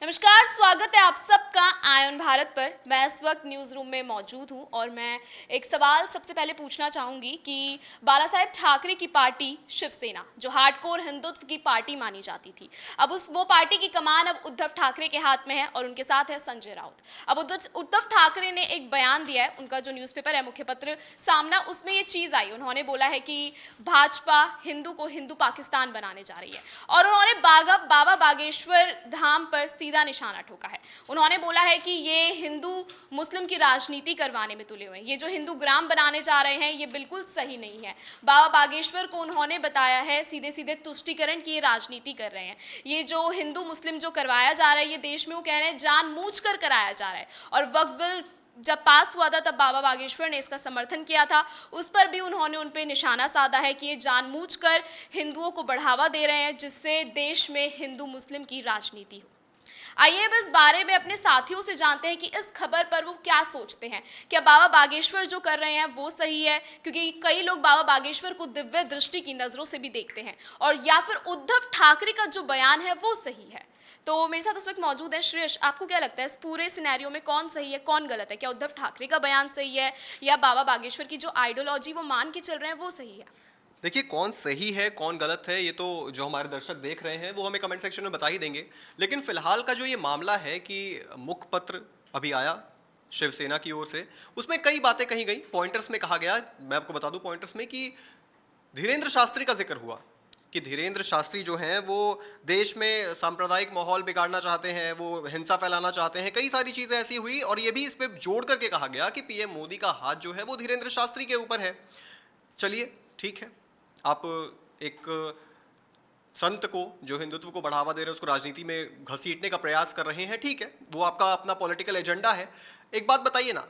नमस्कार, स्वागत है आप सबका आयन भारत पर। मैं इस वक्त न्यूज़ रूम में मौजूद हूं और मैं एक सवाल सबसे पहले पूछना चाहूँगी कि बाला साहेब ठाकरे की पार्टी शिवसेना, जो हार्डकोर हिंदुत्व की पार्टी मानी जाती थी, अब वो पार्टी की कमान अब उद्धव ठाकरे के हाथ में है और उनके साथ है संजय राउत। अब उद्धव ठाकरे ने एक बयान दिया है, उनका जो न्यूज़पेपर है मुखपत्र सामना, उसमें ये चीज़ आई। उन्होंने बोला है कि भाजपा हिंदू को हिंदू पाकिस्तान बनाने जा रही है और उन्होंने बाबा बागेश्वर धाम पर सीधा निशाना ठोका है। उन्होंने बोला है कि ये हिंदू मुस्लिम की राजनीति करवाने में तुले हुए हैं। ये जो हिंदू ग्राम बनाने जा रहे हैं ये बिल्कुल सही नहीं है। बाबा बागेश्वर को उन्होंने बताया है सीधे सीधे तुष्टीकरण की ये राजनीति कर रहे हैं। ये जो हिंदू मुस्लिम जो करवाया जा रहा है ये देश में, वो कह रहे हैं जानबूझकर कराया जा रहा है। और वक्फ बिल जब पास हुआ था तब बाबा बागेश्वर ने इसका समर्थन किया था, उस पर भी उन्होंने उन पे निशाना साधा है कि ये जानबूझकर हिंदुओं को बढ़ावा दे रहे हैं जिससे देश में हिंदू मुस्लिम की राजनीति हो। आइए अब इस बारे में अपने साथियों से जानते हैं कि इस खबर पर वो क्या सोचते हैं। क्या बाबा बागेश्वर जो कर रहे हैं वो सही है, क्योंकि कई लोग बाबा बागेश्वर को दिव्य दृष्टि की नज़रों से भी देखते हैं, और या फिर उद्धव ठाकरे का जो बयान है वो सही है। तो मेरे साथ इस वक्त मौजूद है श्रेयस। आपको क्या लगता है इस पूरे सिनेरियो में कौन सही है कौन गलत है? क्या उद्धव ठाकरे का बयान सही है या बाबा बागेश्वर की जो आइडियोलॉजी वो मान के चल रहे हैं वो सही है? देखिए, कौन सही है कौन गलत है ये तो जो हमारे दर्शक देख रहे हैं वो हमें कमेंट सेक्शन में बता ही देंगे। लेकिन फिलहाल का जो ये मामला है कि मुखपत्र अभी आया शिवसेना की ओर से, उसमें कई बातें कही गई। पॉइंटर्स में कहा गया, मैं आपको बता दूं पॉइंटर्स में, कि धीरेन्द्र शास्त्री का जिक्र हुआ कि धीरेन्द्र शास्त्री जो हैं वो देश में सांप्रदायिक माहौल बिगाड़ना चाहते हैं, वो हिंसा फैलाना चाहते हैं। कई सारी चीज़ें ऐसी हुई और ये भी इस पर जोड़ करके कहा गया कि पीएम मोदी का हाथ जो है वो धीरेन्द्र शास्त्री के ऊपर है। चलिए ठीक है, आप एक संत को जो हिंदुत्व को बढ़ावा दे रहे हैं उसको राजनीति में घसीटने का प्रयास कर रहे हैं, ठीक है, वो आपका अपना पॉलिटिकल एजेंडा है। एक बात बताइए ना,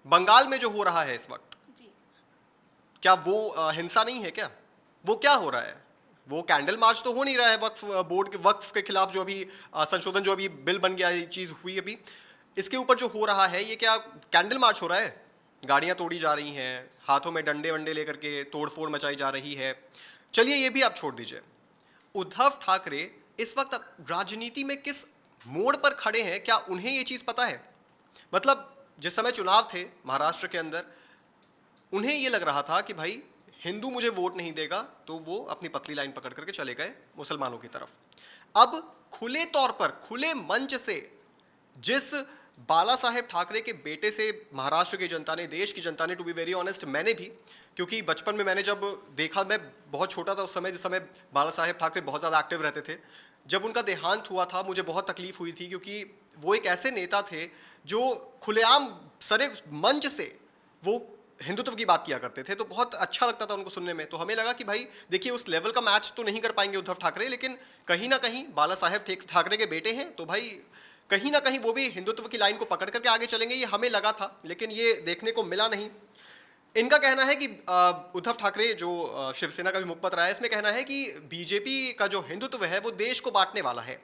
बंगाल में जो हो रहा है इस वक्त, क्या वो हिंसा नहीं है? क्या वो क्या हो रहा है? वो कैंडल मार्च तो हो नहीं रहा है वक्फ बोर्ड के वक्फ के खिलाफ, जो अभी संशोधन जो अभी बिल बन गया, ये चीज़ हुई अभी, इसके ऊपर जो हो रहा है ये क्या कैंडल मार्च हो रहा है? गाड़ियां तोड़ी जा रही हैं, हाथों में डंडे वंडे लेकर के तोड़फोड़ मचाई जा रही है। चलिए ये भी आप छोड़ दीजिए, उद्धव ठाकरे इस वक्त राजनीति में किस मोड़ पर खड़े हैं, क्या उन्हें ये चीज़ पता है? मतलब जिस समय चुनाव थे महाराष्ट्र के अंदर, उन्हें ये लग रहा था कि भाई हिंदू मुझे वोट नहीं देगा, तो वो अपनी पतली लाइन पकड़ करके चले गए मुसलमानों की तरफ। अब खुले तौर पर, खुले मंच से, जिस बाला साहेब ठाकरे के बेटे से महाराष्ट्र की जनता ने, देश की जनता ने, टू बी वेरी ऑनेस्ट मैंने भी, क्योंकि बचपन में मैंने जब देखा, मैं बहुत छोटा था उस समय, जिस समय बाला साहेब ठाकरे बहुत ज़्यादा एक्टिव रहते थे, जब उनका देहांत हुआ था मुझे बहुत तकलीफ हुई थी, क्योंकि वो एक ऐसे नेता थे जो खुलेआम सरे मंच से वो हिंदुत्व की बात किया करते थे, तो बहुत अच्छा लगता था उनको सुनने में। तो हमें लगा कि भाई देखिए, उस लेवल का मैच तो नहीं कर पाएंगे उद्धव ठाकरे, लेकिन कहीं ना कहीं बाला साहेब ठाकरे के बेटे हैं, तो भाई कहीं ना कहीं वो भी हिंदुत्व की लाइन को पकड़ करके आगे चलेंगे, ये हमें लगा था, लेकिन ये देखने को मिला नहीं। इनका कहना है कि उद्धव ठाकरे, जो शिवसेना का भी मुखपत्र है, इसमें कहना है कि बीजेपी का जो हिंदुत्व है वो देश को बांटने वाला है।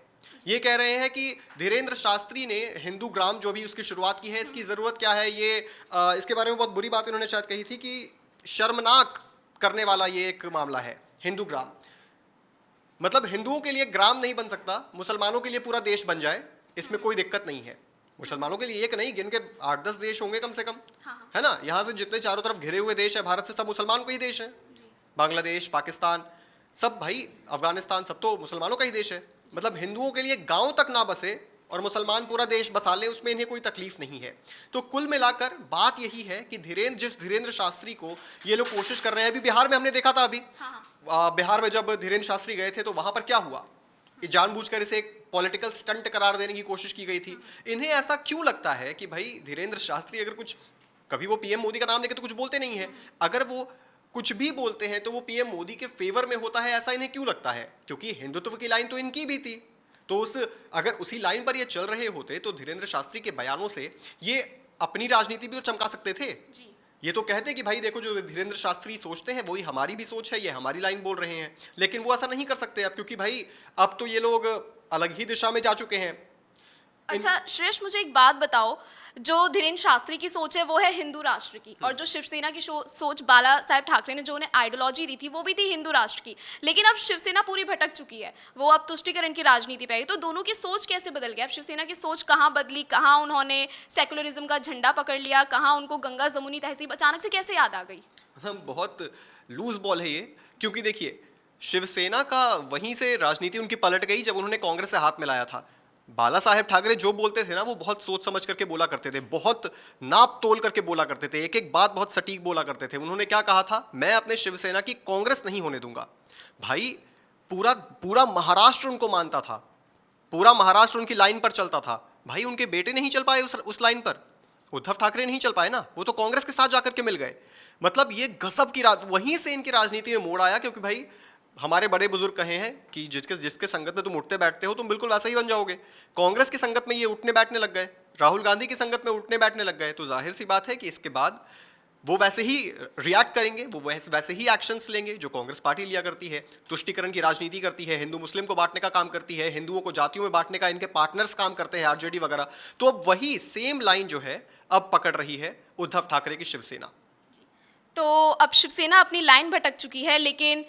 ये कह रहे हैं कि धीरेन्द्र शास्त्री ने हिंदू ग्राम जो भी उसकी शुरुआत की है, इसकी ज़रूरत क्या है? ये इसके बारे में बहुत बुरी बात इन्होंने शायद कही थी कि शर्मनाक करने वाला ये एक मामला है हिंदू ग्राम। मतलब हिंदुओं के लिए ग्राम नहीं बन सकता, मुसलमानों के लिए पूरा देश बन जाए, इसमें कोई दिक्कत नहीं है। मुसलमानों के लिए एक नहीं, गिन के 8-10 देश होंगे कम से कम, है ना? यहाँ से जितने चारों तरफ घिरे हुए देश है भारत से, सब मुसलमानों के ही देश है। बांग्लादेश, पाकिस्तान, सब भाई, अफगानिस्तान, सब तो मुसलमानों का ही देश है। मतलब हिंदुओं के लिए गांव तक ना बसे और मुसलमान पूरा देश बसा ले, उसमें इन्हें कोई तकलीफ नहीं है। तो कुल मिलाकर बात यही है कि धीरेन्द्र शास्त्री को ये लोग कोशिश कर रहे हैं। अभी बिहार में हमने देखा था, अभी बिहार में जब धीरेन्द्र शास्त्री गए थे तो वहां पर क्या हुआ, जानबूझकर इसे एक पॉलिटिकल स्टंट करार देने की कोशिश की गई थी। इन्हें ऐसा क्यों लगता है कि भाई धीरेन्द्र शास्त्री अगर कुछ, कभी वो पीएम मोदी का नाम लेके तो कुछ बोलते नहीं है, अगर वो कुछ भी बोलते हैं तो वो पीएम मोदी के फेवर में होता है, ऐसा इन्हें क्यों लगता है? क्योंकि हिंदुत्व की लाइन तो इनकी भी थी, तो अगर उसी लाइन पर ये चल रहे होते तो धीरेन्द्र शास्त्री के बयानों से ये अपनी राजनीति भी तो चमका सकते थे। ये तो कहते कि भाई देखो, जो धीरेन्द्र शास्त्री सोचते हैं वही हमारी भी सोच है, ये हमारी लाइन बोल रहे हैं। लेकिन वो ऐसा नहीं कर सकते अब, क्योंकि भाई अब तो ये लोग अलग ही दिशा में जा चुके हैं। अच्छा श्रेष्ठ, मुझे एक बात बताओ, जो धीरेन्द्र शास्त्री की सोच है वो है हिंदू राष्ट्र की, और जो शिवसेना की सोच बाला साहेब ठाकरे ने जो उन्हें आइडियोलॉजी दी थी वो भी थी हिंदू राष्ट्र की, लेकिन अब शिवसेना पूरी भटक चुकी है, वो अब तुष्टीकरण की राजनीति पे आई। तो दोनों की सोच कैसे बदल गई? अब शिवसेना की सोच कहाँ बदली, कहाँ उन्होंने सेकुलरिज्म का झंडा पकड़ लिया, कहाँ उनको गंगा जमुनी तहजीब अचानक से कैसे याद आ गई? बहुत लूज बॉल है ये, क्योंकि देखिए शिवसेना का वहीं से राजनीति उनकी पलट गई जब उन्होंने कांग्रेस से हाथ मिलाया था। बाला साहेब ठाकरे जो बोलते थे ना, वो बहुत सोच समझ करके बोला करते थे, बहुत नाप तोल करके बोला करते थे, एक एक बात बहुत सटीक बोला करते थे। उन्होंने क्या कहा था, मैं अपने शिवसेना की कांग्रेस नहीं होने दूंगा। भाई पूरा पूरा महाराष्ट्र उनको मानता था, पूरा महाराष्ट्र उनकी लाइन पर चलता था। भाई उनके बेटे नहीं चल पाए उस लाइन पर, उद्धव ठाकरे नहीं चल पाए ना, वो तो कांग्रेस के साथ जाकर के मिल गए। मतलब ये गजब की वहीं से इनकी राजनीति में मोड़ आया, क्योंकि भाई हमारे बड़े बुजुर्ग कहे हैं कि जिसके जिसके संगत में तुम उठते बैठते हो तुम बिल्कुल वैसा ही बन जाओगे। कांग्रेस की संगत में ये उठने बैठने लग गए, राहुल गांधी की संगत में उठने बैठने लग गए, तो जाहिर सी बात है कि इसके बाद वो वैसे ही रिएक्ट करेंगे, वो वैसे ही एक्शंस लेंगे जो कांग्रेस पार्टी लिया करती है। तुष्टीकरण की राजनीति करती है, हिंदू मुस्लिम को बांटने का काम करती है, हिंदुओं को जातियों में बांटने का इनके पार्टनर्स काम करते हैं, आरजेडी वगैरह। तो अब वही सेम लाइन जो है अब पकड़ रही है उद्धव ठाकरे की शिवसेना। तो अब शिवसेना अपनी लाइन भटक चुकी है, लेकिन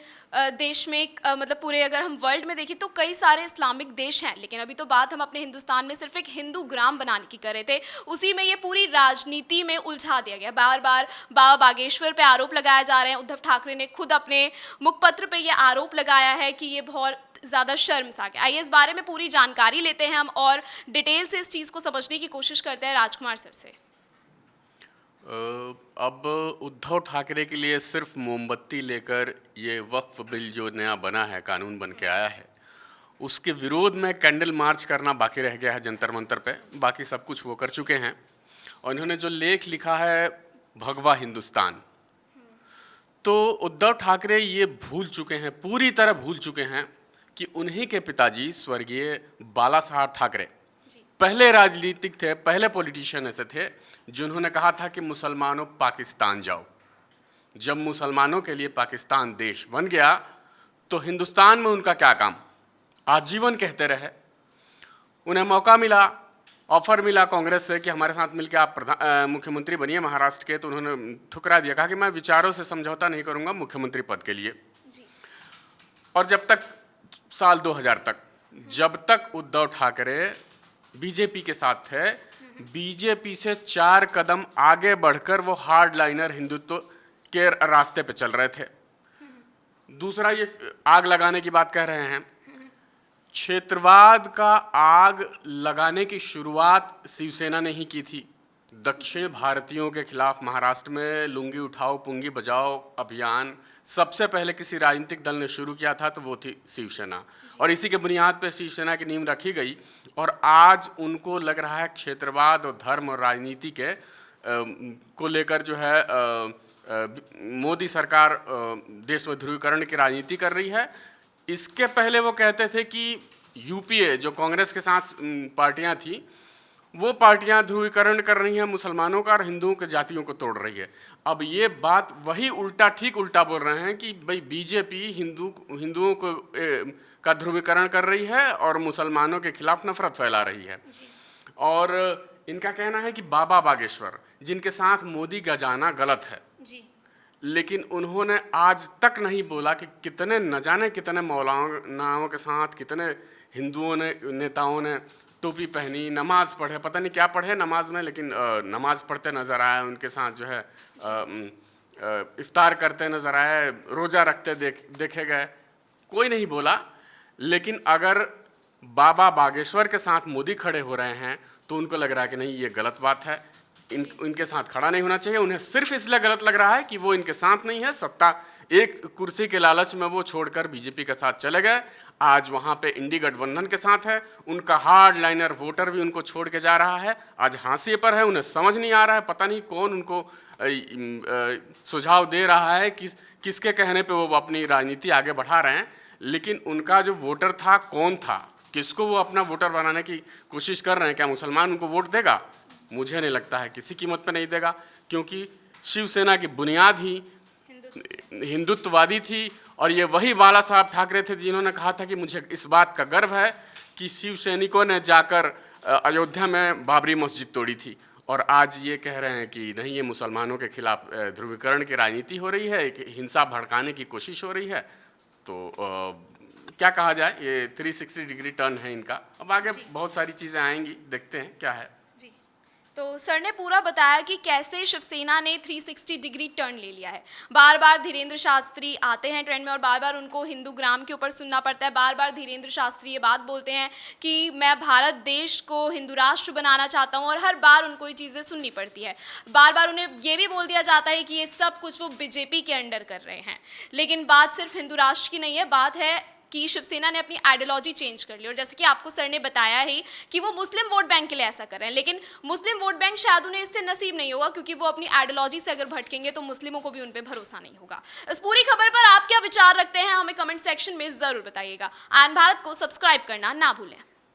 देश में मतलब पूरे अगर हम वर्ल्ड में देखें तो कई सारे इस्लामिक देश हैं, लेकिन अभी तो बात हम अपने हिंदुस्तान में सिर्फ एक हिंदू ग्राम बनाने की कर रहे थे, उसी में ये पूरी राजनीति में उलझा दिया गया। बार बार बाबा बागेश्वर पे आरोप लगाए जा रहे हैं। उद्धव ठाकरे ने खुद अपने मुखपत्र पे ये आरोप लगाया है कि ये बहुत ज़्यादा शर्मसार है। आइए इस बारे में पूरी जानकारी लेते हैं हम और डिटेल से इस चीज़ को समझने की कोशिश करते हैं राजकुमार सर से। अब उद्धव ठाकरे के लिए सिर्फ मोमबत्ती लेकर ये वक्फ बिल जो नया बना है, कानून बन के आया है, उसके विरोध में कैंडल मार्च करना बाकी रह गया है जंतर मंतर पे। बाकी सब कुछ वो कर चुके हैं। और इन्होंने जो लेख लिखा है भगवा हिंदुस्तान, तो उद्धव ठाकरे ये भूल चुके हैं, पूरी तरह भूल चुके हैं कि उन्हीं के पिताजी स्वर्गीय बाला साहब ठाकरे पहले राजनीतिक थे, पहले पॉलिटिशियन ऐसे थे जिन्होंने कहा था कि मुसलमानों पाकिस्तान जाओ। जब मुसलमानों के लिए पाकिस्तान देश बन गया तो हिंदुस्तान में उनका क्या काम, आजीवन कहते रहे। उन्हें मौका मिला, ऑफर मिला कांग्रेस से कि हमारे साथ मिलकर आप मुख्यमंत्री बनिए महाराष्ट्र के, तो उन्होंने ठुकरा दिया, कहा कि मैं विचारों से समझौता नहीं करूंगा मुख्यमंत्री पद के लिए। और जब तक साल 2000 तक, जब तक उद्धव ठाकरे बीजेपी के साथ थे, बीजेपी से 4 कदम आगे बढ़कर वो हार्ड लाइनर हिंदुत्व के रास्ते पे चल रहे थे। दूसरा, ये आग लगाने की बात कह रहे हैं, क्षेत्रवाद का आग लगाने की शुरुआत शिवसेना ने ही की थी। दक्षिण भारतीयों के खिलाफ महाराष्ट्र में लुंगी उठाओ पुंगी बजाओ अभियान सबसे पहले किसी राजनीतिक दल ने शुरू किया था, तो वो थी शिवसेना, और इसी के बुनियाद पर शिवसेना की नींव रखी गई। और आज उनको लग रहा है क्षेत्रवाद और धर्म और राजनीति के को लेकर जो है मोदी सरकार देश में ध्रुवीकरण की राजनीति कर रही है। इसके पहले वो कहते थे कि यूपीए जो कांग्रेस के साथ पार्टियां थी, वो पार्टियां ध्रुवीकरण कर रही हैं मुसलमानों का और हिंदुओं के जातियों को तोड़ रही है। अब ये बात वही उल्टा, ठीक उल्टा बोल रहे हैं कि भाई बीजेपी हिंदुओं को का ध्रुवीकरण कर रही है और मुसलमानों के खिलाफ नफरत फैला रही है। और इनका कहना है कि बाबा बागेश्वर, जिनके साथ मोदी का जाना गलत है, लेकिन उन्होंने आज तक नहीं बोला कि कितने न जाने कितने मौलानाओं के साथ, कितने हिंदुओं ने नेताओं ने टोपी पहनी, नमाज पढ़े, पता नहीं क्या पढ़े नमाज में, लेकिन नमाज पढ़ते नजर आए, उनके साथ जो है इफ्तार करते नजर आए, रोज़ा रखते देखे गए। कोई नहीं बोला। लेकिन अगर बाबा बागेश्वर के साथ मोदी खड़े हो रहे हैं तो उनको लग रहा है कि नहीं, ये गलत बात है, इनके साथ खड़ा नहीं होना चाहिए। उन्हें सिर्फ इसलिए गलत लग रहा है कि वो इनके साथ नहीं है, सत्ता एक कुर्सी के लालच में वो छोड़कर बीजेपी के साथ चले गए। आज वहाँ पे इंडी गठबंधन के साथ है, उनका हार्ड लाइनर वोटर भी उनको छोड़ के जा रहा है। आज हाशिए पर है, उन्हें समझ नहीं आ रहा है, पता नहीं कौन उनको सुझाव दे रहा है, किसके कहने पे वो अपनी राजनीति आगे बढ़ा रहे हैं। लेकिन उनका जो वोटर था, कौन था, किसको वो अपना वोटर बनाने की कोशिश कर रहे हैं? क्या मुसलमान उनको वोट देगा? मुझे नहीं लगता है, किसी कीमत पे नहीं देगा, क्योंकि शिवसेना की बुनियाद ही हिंदुत्ववादी थी। और ये वही बाला साहब ठाकरे थे जिन्होंने कहा था कि मुझे इस बात का गर्व है कि शिव सैनिकों ने जाकर अयोध्या में बाबरी मस्जिद तोड़ी थी, और आज ये कह रहे हैं कि नहीं, ये मुसलमानों के खिलाफ ध्रुवीकरण की राजनीति हो रही है, एक हिंसा भड़काने की कोशिश हो रही है। तो क्या कहा जाए, ये 360 डिग्री टर्न है इनका। अब आगे बहुत सारी चीज़ें आएंगी, देखते हैं क्या है। जी, तो सर ने पूरा बताया कि कैसे शिवसेना ने 360 डिग्री टर्न ले लिया है। बार बार धीरेन्द्र शास्त्री आते हैं ट्रेंड में और बार बार उनको हिंदू ग्राम के ऊपर सुनना पड़ता है। बार बार धीरेन्द्र शास्त्री ये बात बोलते हैं कि मैं भारत देश को हिंदू राष्ट्र बनाना चाहता हूँ, और हर बार उनको ये चीज़ें सुननी पड़ती है। बार बार उन्हें ये भी बोल दिया जाता है कि ये सब कुछ वो बीजेपी के अंडर कर रहे हैं। लेकिन बात सिर्फ हिंदू राष्ट्र की नहीं है, बात है कि शिवसेना ने अपनी आइडियोलॉजी चेंज कर ली। और जैसे कि आपको सर ने बताया ही कि वो मुस्लिम वोट बैंक के लिए ऐसा कर रहे हैं, लेकिन मुस्लिम वोट बैंक शायद उन्हें इससे नसीब नहीं होगा, क्योंकि वो अपनी आइडियोलॉजी से अगर भटकेंगे तो मुस्लिमों को भी उन पर भरोसा नहीं होगा। इस पूरी खबर पर आप क्या विचार रखते हैं, हमें कमेंट सेक्शन में जरूर बताइएगा। आयन भारत को सब्सक्राइब करना ना भूलें।